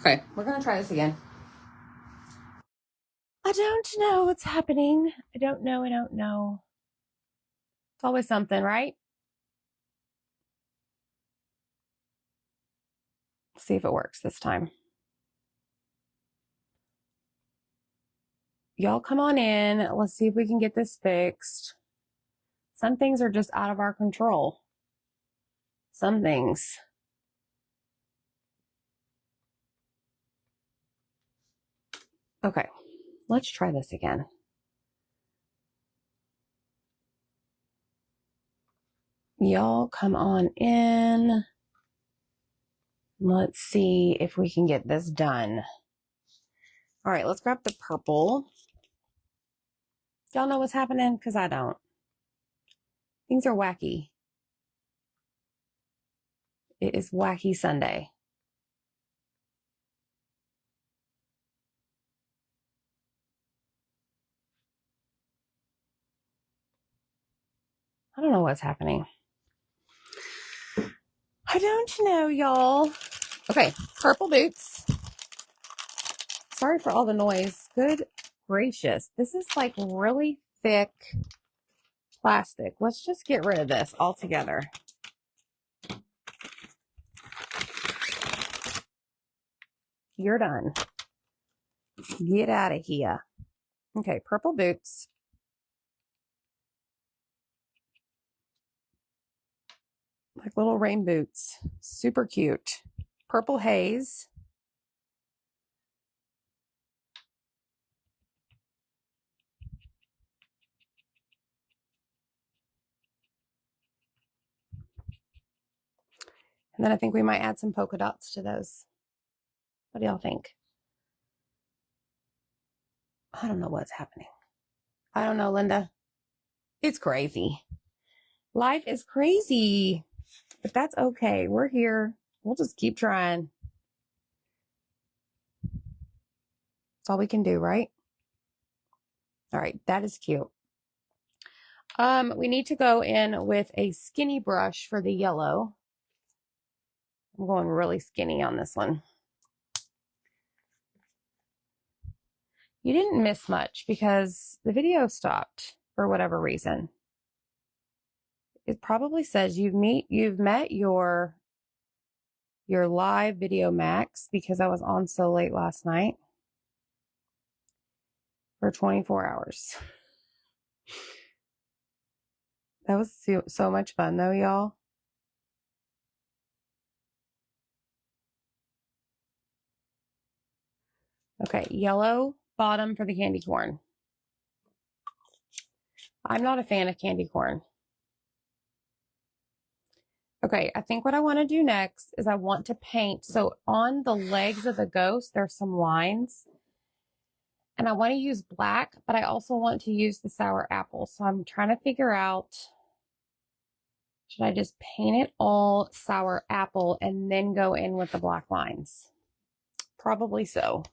Okay, we're going to try this again. I don't know what's happening. I don't know. It's always something, right? See if it works this time. Y'all come on in. Let's see if we can get this fixed. Some things are just out of our control. Some things. Okay, let's try this again. Y'all come on in. Let's see if we can get this done. All right, let's grab the purple. Y'all know what's happening? Because I don't. Things are wacky. It is Wacky Sunday. I don't know what's happening. I don't know, y'all. Okay, purple boots. Sorry for all the noise. Good gracious. This is like really thick plastic. Let's just get rid of this altogether. You're done. Get out of here. Okay, purple boots. Like little rain boots. Super cute. Purple haze. And then I think we might add some polka dots to those. What do y'all think? I don't know what's happening. I don't know, Linda. It's crazy. Life is crazy. But that's okay. We're here. We'll just keep trying. That's all we can do, right? All right, that is cute. We need to go in with a skinny brush for the yellow. I'm going really skinny on this one. You didn't miss much because the video stopped for whatever reason. It probably says you've met your live video max because I was on so late last night for 24 hours. That was so much fun though, y'all. Okay, yellow bottom for the candy corn. I'm not a fan of candy corn. Okay, I think what I want to do next is I want to paint. So on the legs of the ghost, there's some lines. And I want to use black, but I also want to use the sour apple. So I'm trying to figure out, should I just paint it all sour apple and then go in with the black lines? Probably so.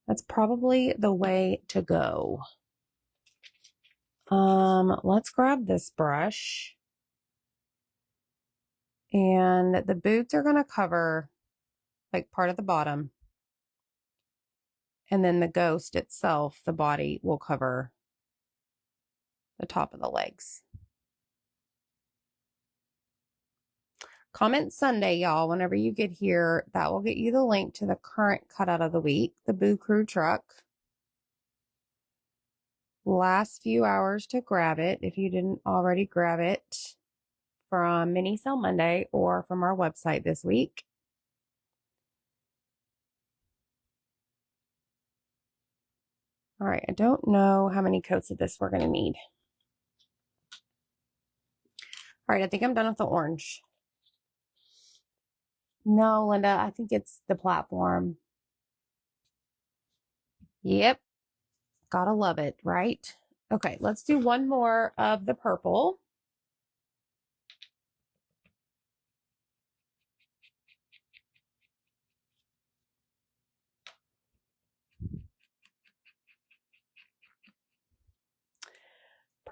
That's probably the way to go. Let's grab this brush. And the boots are going to cover like part of the bottom. And then the ghost itself, the body, will cover the top of the legs. Comment Sunday, y'all, whenever you get here. That will get you the link to the current cutout of the week, the Boo Crew truck. Last few hours to grab it if you didn't already grab it from Mini Sale Monday or from our website this week. All right, I don't know how many coats of this we're going to need. All right, I think I'm done with the orange. No, Linda, I think it's the platform. Yep. Gotta love it, right? Okay, let's do one more of the purple.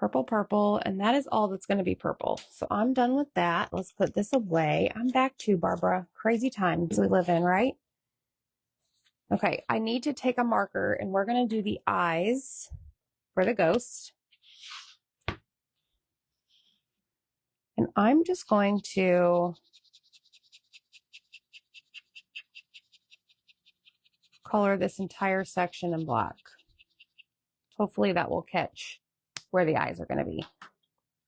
purple, purple, and that is all that's going to be purple. So I'm done with that. Let's put this away. I'm back to Barbara. Crazy times we live in, right? Okay, I need to take a marker and we're going to do the eyes for the ghost. And I'm just going to color this entire section in black. Hopefully that will catch where the eyes are going to be.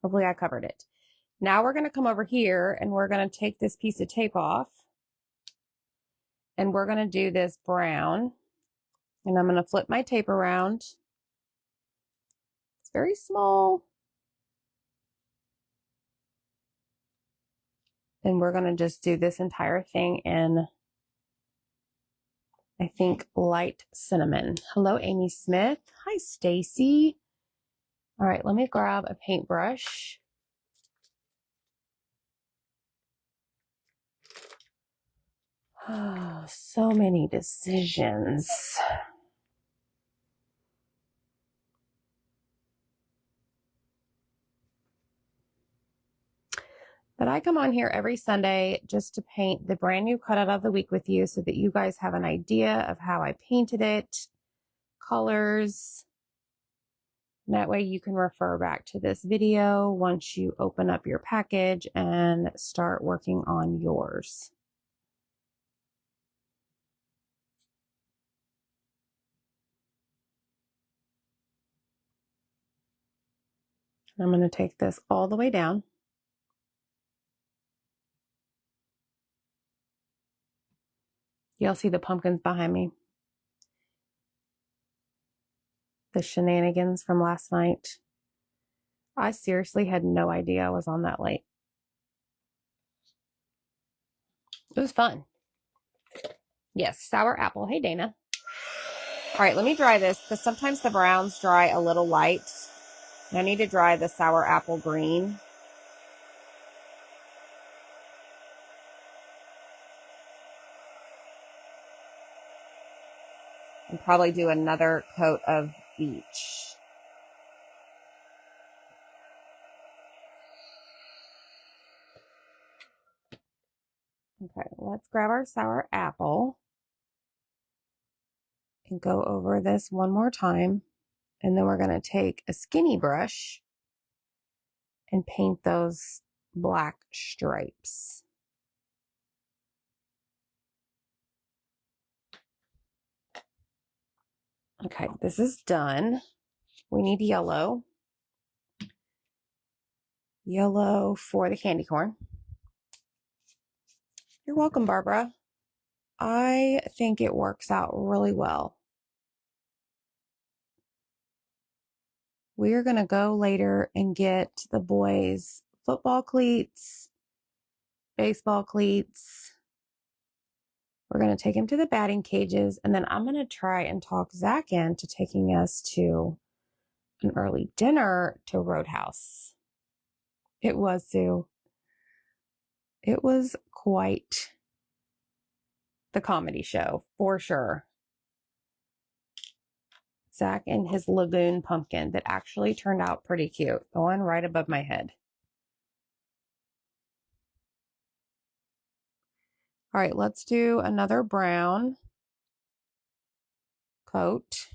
Hopefully I covered it. Now we're going to come over here and we're going to take this piece of tape off. And we're going to do this brown. And I'm going to flip my tape around. It's very small. And we're going to just do this entire thing in, I think, light cinnamon. Hello, Amy Smith. Hi, Stacy. All right, let me grab a paintbrush. Oh, so many decisions. But I come on here every Sunday just to paint the brand new cutout of the week with you so that you guys have an idea of how I painted it, colors. And that way you can refer back to this video once you open up your package and start working on yours. I'm going to take this all the way down. You'll see the pumpkins behind me. The shenanigans from last night. I seriously had no idea I was on that late. It was fun. Yes, sour apple. Hey, Dana. All right, let me dry this because sometimes the browns dry a little light. I need to dry the sour apple green. And probably do another coat of each. Okay, let's grab our sour apple and go over this one more time. And then we're going to take a skinny brush and paint those black stripes. Okay, this is done. We need yellow. Yellow for the candy corn. You're welcome, Barbara. I think it works out really well. We are going to go later and get the boys' football cleats, baseball cleats. We're going to take him to the batting cages, and then I'm going to try and talk Zach into taking us to an early dinner to Roadhouse. It was, Sue. It was quite the comedy show, for sure. Zach and his lagoon pumpkin that actually turned out pretty cute, going right above my head. All right, let's do another brown coat.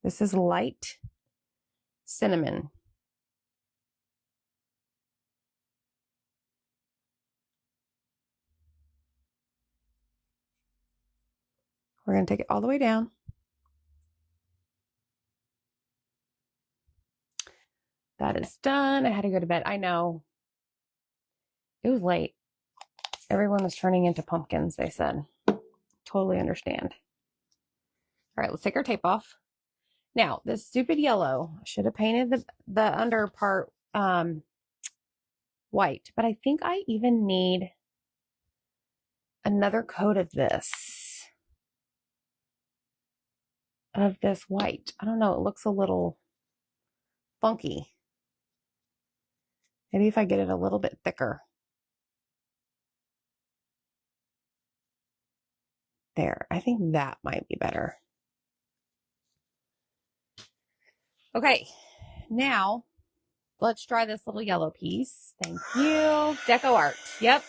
This is light cinnamon. We're going to take it all the way down. That is done. I had to go to bed. I know. It was late. Everyone was turning into pumpkins, they said. Totally understand. All right, let's take our tape off. Now, this stupid yellow, I should have painted the under part white, but I think I even need another coat of this white. I don't know, it looks a little funky. Maybe if I get it a little bit thicker. There, I think that might be better. Okay, now let's try this little yellow piece. Thank you. Deco Art. Yep.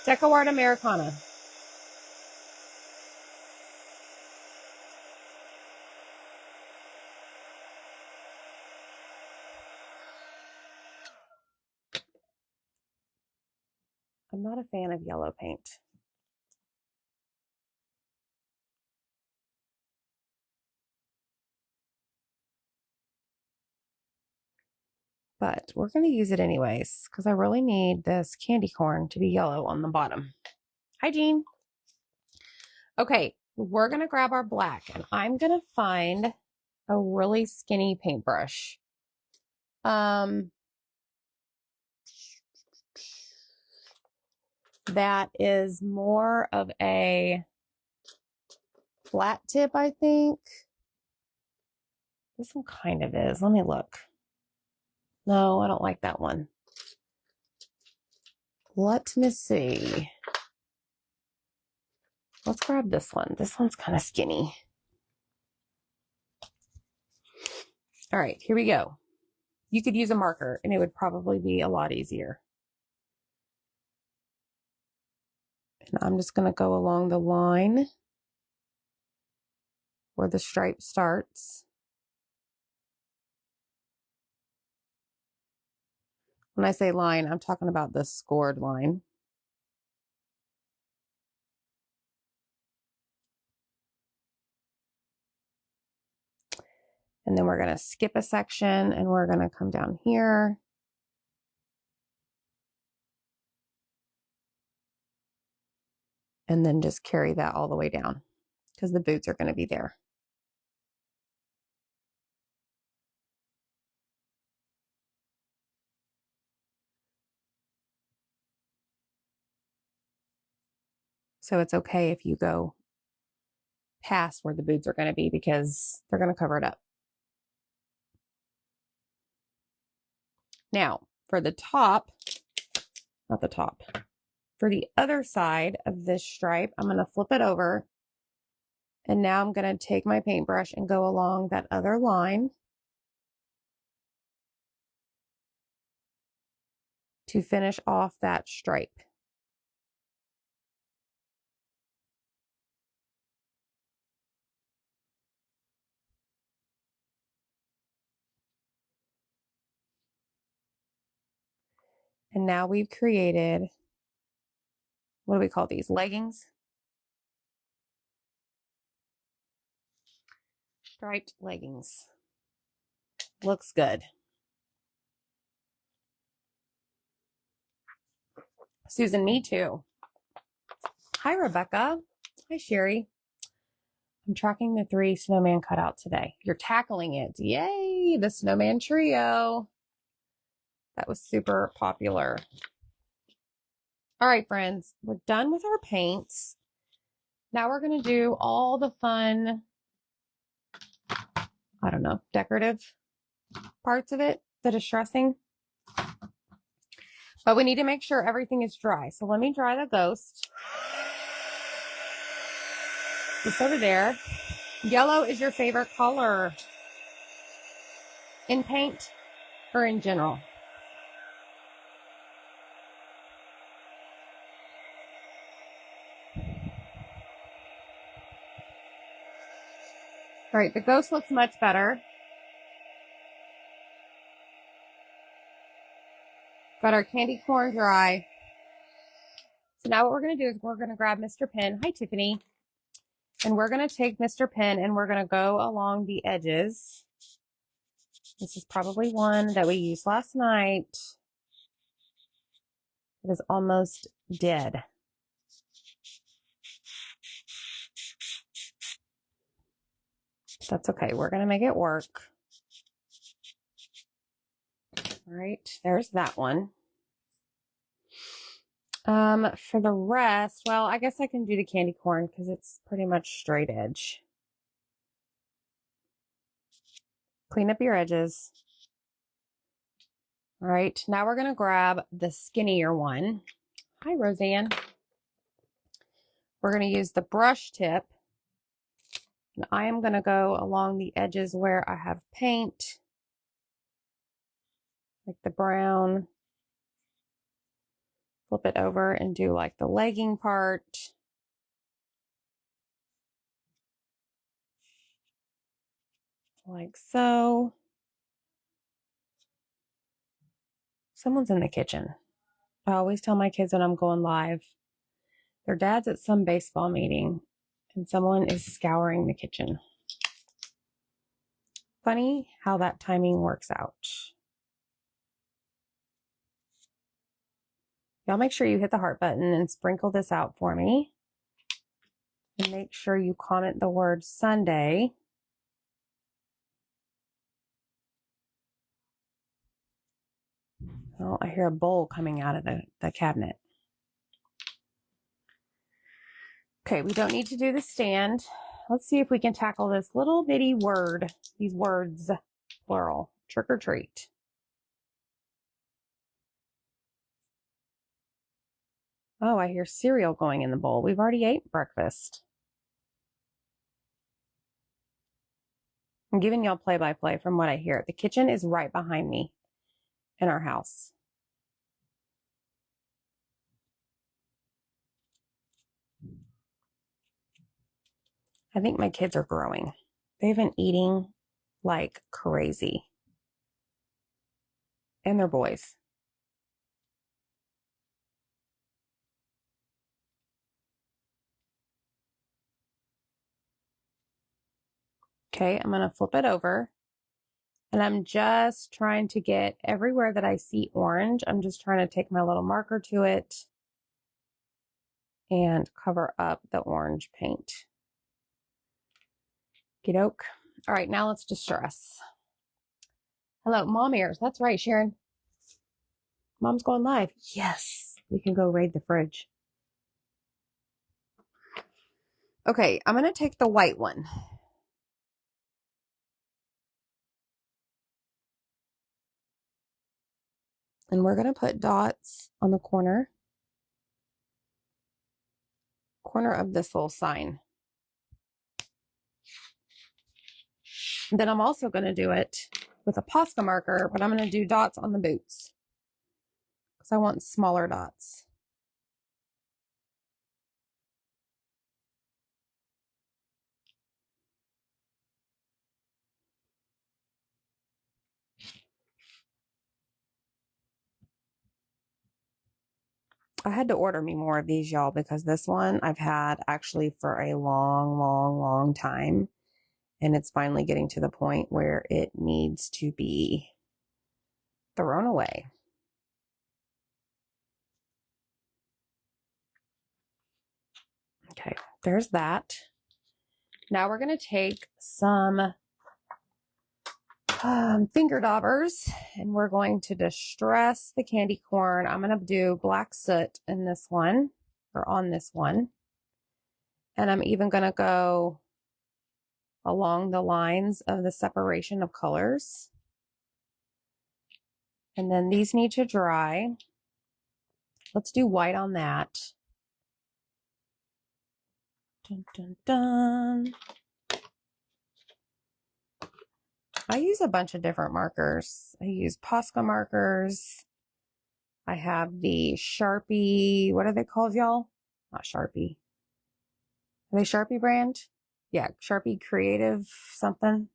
Deco Art Americana. I'm not a fan of yellow paint. But we're going to use it anyways because I really need this candy corn to be yellow on the bottom. Hi, Jean. Okay, we're going to grab our black and I'm going to find a really skinny paintbrush. That is more of a flat tip, I think. This one kind of is. Let me look. No, I don't like that one. Let me see. Let's grab this one. This one's kind of skinny. All right, here we go. You could use a marker and it would probably be a lot easier. And I'm just going to go along the line where the stripe starts. When I say line, I'm talking about the scored line. And then we're going to skip a section and we're going to come down here. And then just carry that all the way down because the boots are going to be there. So it's okay if you go past where the boots are going to be because they're going to cover it up. Now, for the top, not the top, for the other side of this stripe, I'm going to flip it over. And now I'm going to take my paintbrush and go along that other line to finish off that stripe. And now we've created, what do we call these? Leggings? Striped leggings. Looks good. Susan, me too. Hi, Rebecca. Hi, Sherry. I'm tracking the 3 snowman cutout today. You're tackling it. Yay, the snowman trio. That was super popular. All right, friends, we're done with our paints. Now we're going to do all the fun, I don't know, decorative parts of it, the distressing. But we need to make sure everything is dry. So let me dry the ghost. Just over there. Yellow is your favorite color in paint or in general? All right, the ghost looks much better. Got our candy corn dry. So now what we're going to do is we're going to grab Mr. Pen. Hi, Tiffany. And we're going to take Mr. Pen and we're going to go along the edges. This is probably one that we used last night. It is almost dead. That's okay. We're going to make it work. All right, there's that one. For the rest, well, I guess I can do the candy corn because it's pretty much straight edge. Clean up your edges. All right, now we're going to grab the skinnier one. Hi, Roseanne. We're going to use the brush tip. And I am going to go along the edges where I have paint. like the brown. Flip it over and do like the legging part. Like so. Someone's in the kitchen. I always tell my kids when I'm going live, their dad's at some baseball meeting and someone is scouring the kitchen. Funny how that timing works out. Y'all make sure you hit the heart button and sprinkle this out for me. And make sure you comment the word Sunday. Oh, I hear a bowl coming out of the cabinet. Okay, we don't need to do the stand. Let's see if we can tackle this little bitty word, these words, plural, trick or treat. Oh, I hear cereal going in the bowl. We've already ate breakfast. I'm giving y'all play-by-play from what I hear. The kitchen is right behind me in our house. I think my kids are growing. They've been eating like crazy. And they're boys. Okay, I'm going to flip it over. And I'm just trying to get everywhere that I see orange. I'm just trying to take my little marker to it and cover up the orange paint. Okey-doke. All right, now let's distress. Hello, mom ears. That's right, Sharon. Mom's going live. Yes, we can go raid the fridge. Okay, I'm going to take the white one. And we're going to put dots on the corner of this little sign. And then I'm also going to do it with a Posca marker, but I'm going to do dots on the boots because I want smaller dots. I had to order me more of these, y'all, because this one I've had actually for a long time. And it's finally getting to the point where it needs to be thrown away. Okay, there's that. Now we're going to take some finger daubers and we're going to distress the candy corn. I'm going to do black soot in this one or on this one. And I'm even going to go along the lines of the separation of colors. And then these need to dry. Let's do white on that. Dun, dun, dun. I use a bunch of different markers. I use Posca markers. I have the Sharpie, what are they called, y'all? Not Sharpie. Are they Sharpie brand? Yeah, Sharpie Creative something.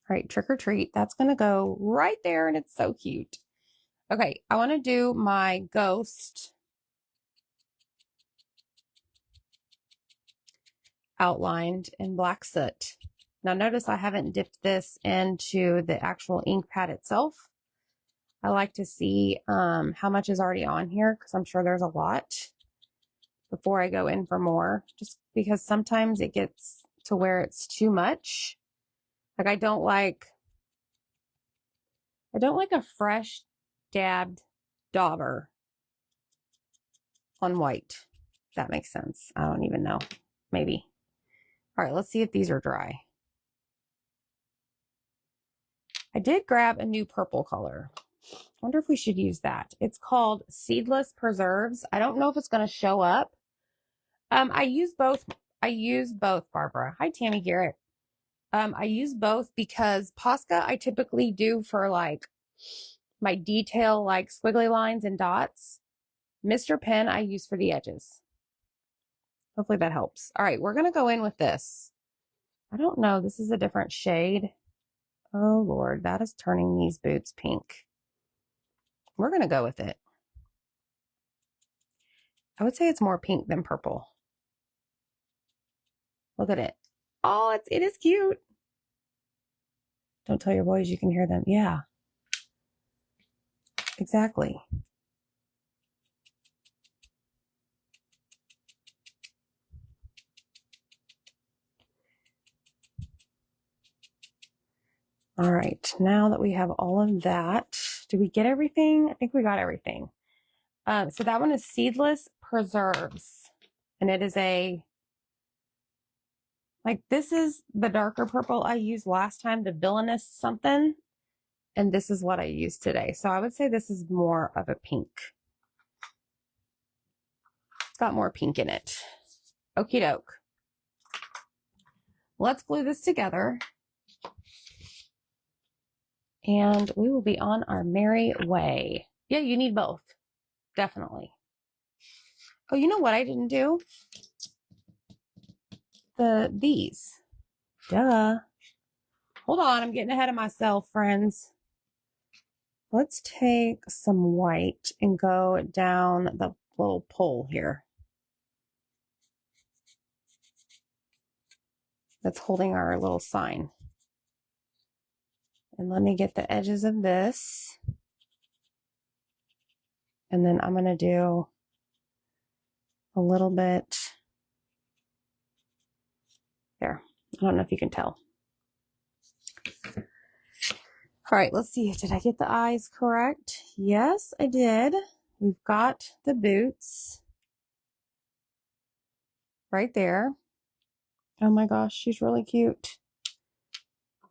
All right, trick or treat. That's going to go right there, and it's so cute. Okay, I want to do my ghost outlined in black soot. Now notice I haven't dipped this into the actual ink pad itself. I like to see how much is already on here because I'm sure there's a lot before I go in for more, just because sometimes it gets to where it's too much. Like I don't like a fresh dabbed dauber on white. If that makes sense. I don't even know. Maybe. All right, let's see if these are dry. I did grab a new purple color. I wonder if we should use that. It's called Seedless Preserves. I don't know if it's going to show up. I use both I use both, Barbara. Hi, Tammy Garrett. I use both because Posca I typically do for like my detail, like squiggly lines and dots. Mr. Pen I use for the edges. Hopefully that helps. All right, we're going to go in with this. I don't know. This is a different shade. Oh, Lord, that is turning these boots pink. We're going to go with it. I would say it's more pink than purple. Look at it. Oh, it is cute. Don't tell your boys, you can hear them. Yeah, exactly. All right, now that we have all of that, did we get everything? I think we got everything. So that one is Seedless Preserves. And it is like this is the darker purple I used last time, the Villainous something. And this is what I used today. So I would say this is more of a pink. It's got more pink in it. Okie doke. Let's glue this together. And we will be on our merry way. Yeah, you need both. Definitely. Oh, you know what I didn't do? These. Duh. Hold on, I'm getting ahead of myself, friends. Let's take some white and go down the little pole here. That's holding our little sign. And let me get the edges of this. And then I'm going to do a little bit there. I don't know if you can tell. All right, let's see. Did I get the eyes correct? Yes, I did. We've got the boots right there. Oh my gosh, she's really cute.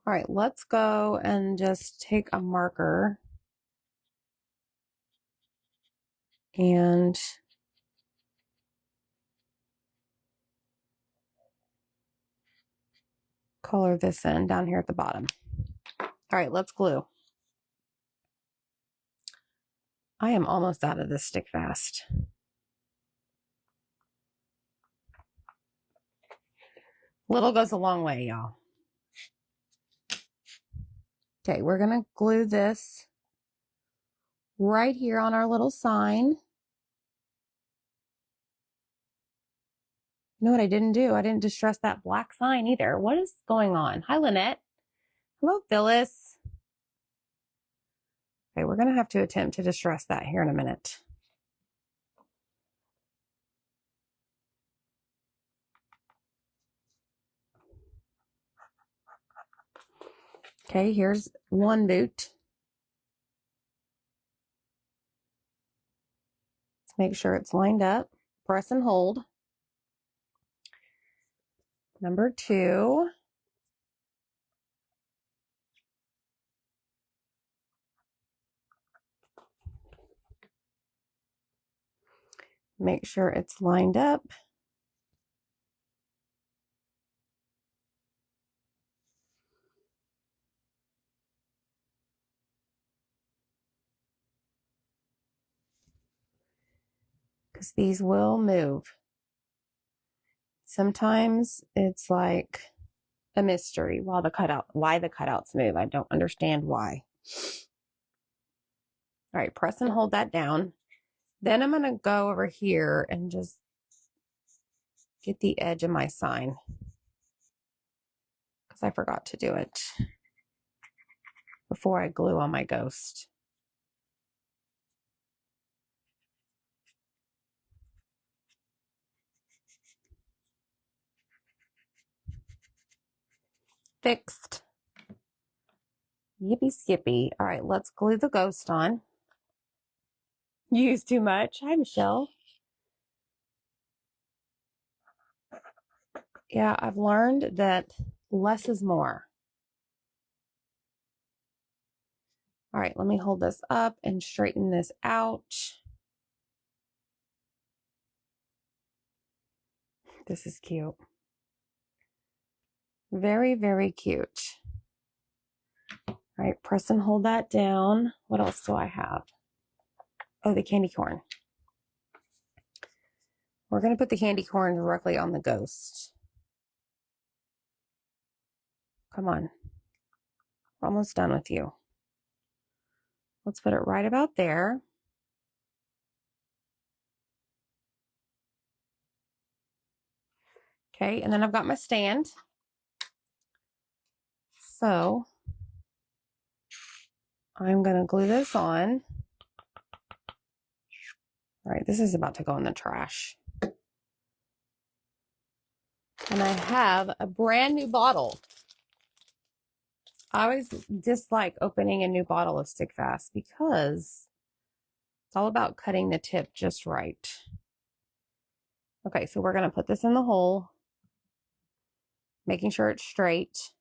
All right, let's go and just take a marker and color this in down here at the bottom. All right, let's glue. I am almost out of this stick fast. Little goes a long way, y'all. Okay, we're going to glue this right here on our little sign. You know what I didn't do? I didn't distress that black sign either. What is going on? Hi, Lynette. Hello, Phyllis. Okay, we're going to have to attempt to distress that here in a minute. Okay, here's one boot. Let's make sure it's lined up. Press and hold. Number 2. Make sure it's lined up. Because these will move. Sometimes it's like a mystery why the cutouts move. I don't understand why. All right, press and hold that down. Then I'm going to go over here and just get the edge of my sign because I forgot to do it before I glue on my ghost. Fixed. Yippee skippy. All right, let's glue the ghost on. Use too much. Hi, Michelle. Yeah, I've learned that less is more. All right, let me hold this up and straighten this out. This is cute. Very, very cute. All right, press and hold that down. What else do I have? Oh, the candy corn. We're going to put the candy corn directly on the ghost. Come on. We're almost done with you. Let's put it right about there. Okay, and then I've got my stand. So I'm going to glue this on. All right, this is about to go in the trash. And I have a brand new bottle. I always dislike opening a new bottle of Stick Fast because it's all about cutting the tip just right. Okay, so we're going to put this in the hole, making sure it's straight.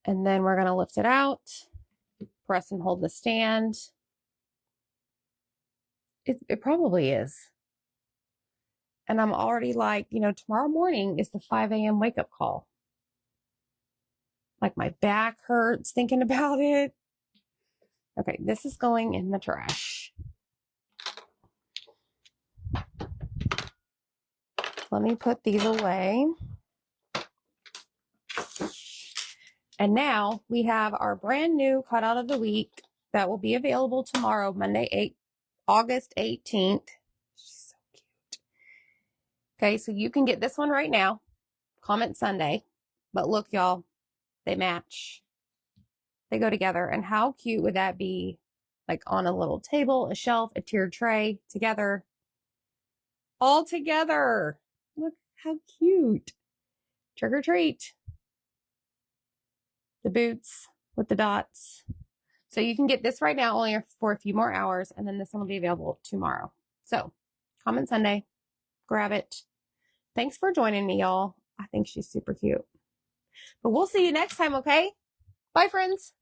And then we're going to lift it out, press and hold the stand. It probably is. And I'm already like, you know, tomorrow morning is the 5 a.m. wake up call. Like my back hurts thinking about it. Okay, this is going in the trash. Let me put these away. And now we have our brand new cutout of the week that will be available tomorrow, Monday, August 18th. She's so cute. Okay, so you can get this one right now. Comment Sunday. But look, y'all, they match. They go together. And how cute would that be? Like on a little table, a shelf, a tiered tray, together. All together. Look how cute. Trick or treat. The boots with the dots. So you can get this right now only for a few more hours, and then this one will be available tomorrow. So comment Sunday, grab it. Thanks for joining me, y'all. I think she's super cute. But we'll see you next time, okay? Bye, friends.